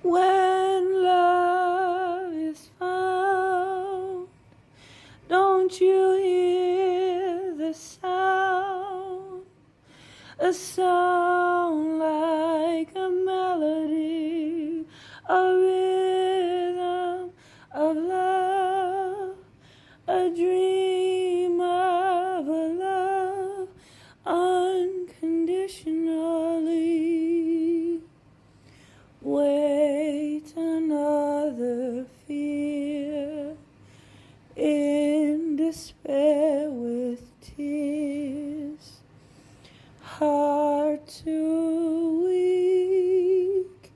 When love is found, don't you hear the sound? A sound like a melody, a rhythm of love, a dream of a love unconditionally. Wait another fear, in despair with tears, heart too weak,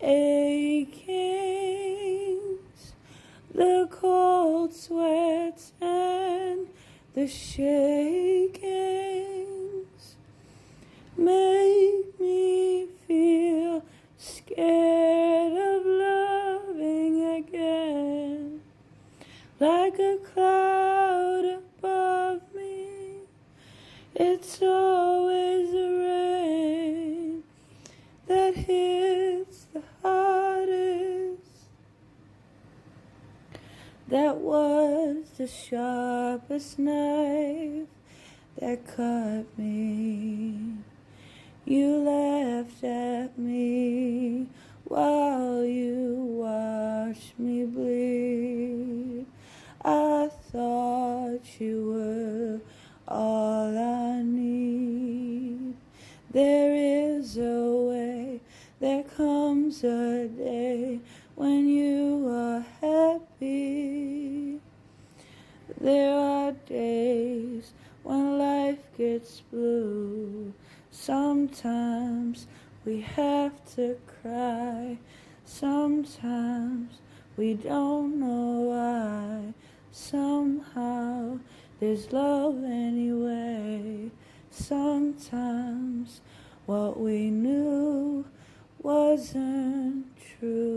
achings, the cold sweats and the shakings make me feel scared of loving again. Like a cloud above me, it's always the rain that hits the hardest. That was the sharpest knife that cut me. You laughed at me while you watched me bleed. I thought you were all I need. There is a way, there comes a day when you are happy. There are days when life gets blue. Sometimes we have to cry. Sometimes we don't know why. Somehow there's love anyway. Sometimes what we knew wasn't true.